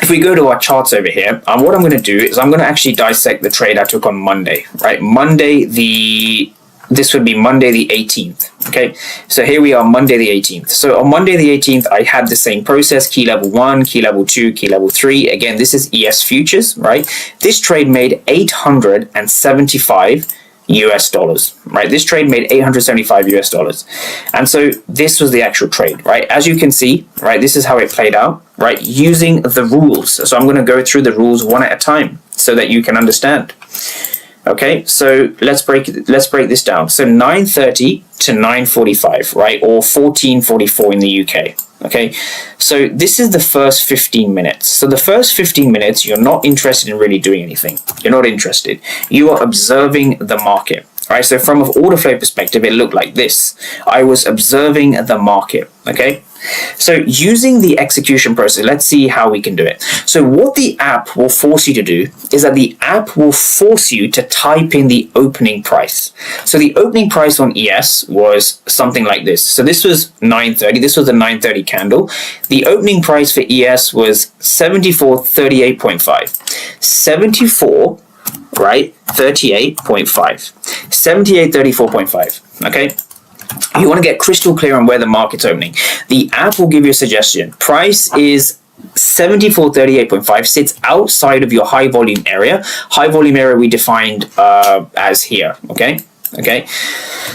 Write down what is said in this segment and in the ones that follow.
if we go to our charts over here, what I'm going to do is I'm going to actually dissect the trade I took on Monday, right? This would be Monday the 18th, okay? So here we are, Monday the 18th. So on Monday the 18th, I had the same process, key level 1, key level 2, key level 3. Again, this is ES futures, right? This trade made $875 US dollars, right? This trade made $875 US dollars. And so this was the actual trade, right? As you can see, right, this is how it played out, right? Using the rules. So I'm going to go through the rules one at a time so that you can understand. Okay, so let's break this down. So 9:30 to 9:45, right, or 14:44 in the UK. Okay, so this is the first 15 minutes. So the first 15 minutes, you're not interested in really doing anything. You're not interested. You are observing the market. Right, so from an order flow perspective, it looked like this. I was observing the market. Okay, so using the execution process, let's see how we can do it. So what the app will force you to do is that the app will force you to type in the opening price. So the opening price on ES was something like this. So this was 9:30. This was the 9:30 candle. The opening price for ES was 74.38.5. 74, right? 38.5. 78.34.5 okay. You want to get crystal clear on where the market's opening. The app will give you a suggestion. Price is 74.38.5, sits outside of your high volume area. High volume area we defined as here, okay? Okay,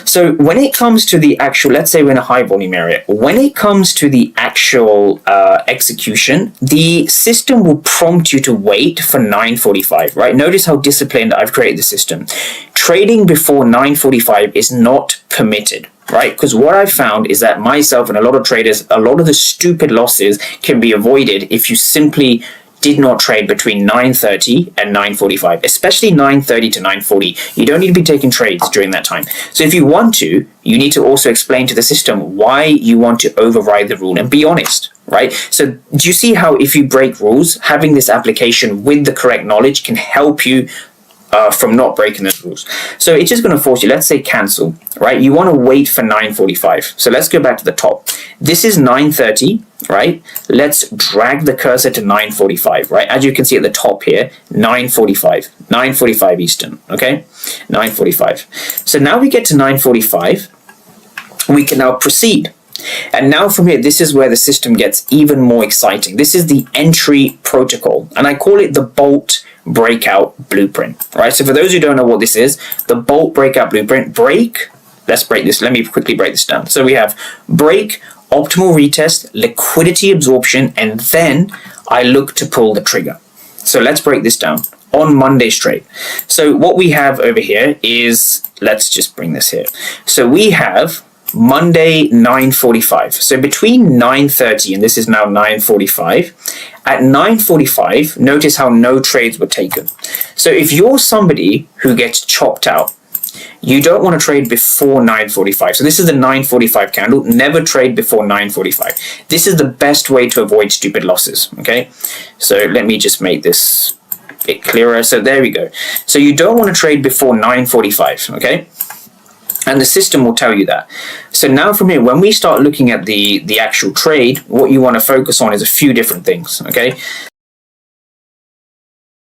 so when it comes to the actual, let's say we're in a high volume area, when it comes to the actual execution, the system will prompt you to wait for 9:45, right? Notice how disciplined I've created the system. Trading before 9:45 is not permitted, right? Because what I've found is that myself and a lot of traders, a lot of the stupid losses can be avoided if you simply did not trade between 9:30 and 9:45, especially 9:30 to 9:40. You don't need to be taking trades during that time. So if you want to, you need to also explain to the system why you want to override the rule and be honest, right? So do you see how if you break rules, having this application with the correct knowledge can help you from not breaking those rules? So it's just going to force you, let's say cancel, right? You want to wait for 9:45. So let's go back to the top. This is 9:30, right? Let's drag the cursor to 9:45, right? As you can see at the top here, 9:45 Eastern, okay? 9:45. So now we get to 9:45, we can now proceed. And now from here, this is where the system gets even more exciting. This is the entry protocol, and I call it the Bolt breakout blueprint, right? So for those who don't know what this is, the Bolt breakout blueprint, let's break this. Let me quickly break this down. So we have break, optimal retest, liquidity absorption, and then I look to pull the trigger. So let's break this down on Monday's trade. So what we have over here is, let's just bring this here. So we have Monday 9:45. So between 9:30 and this is now 9:45. At 9:45, notice how no trades were taken. So if you're somebody who gets chopped out, you don't want to trade before 9:45. So this is the 9:45 candle. Never trade before 9:45. This is the best way to avoid stupid losses. Okay. So let me just make this a bit clearer. So there we go. So you don't want to trade before 9:45. Okay. And the system will tell you that. So now from here, when we start looking at the actual trade, what you want to focus on is a few different things, okay?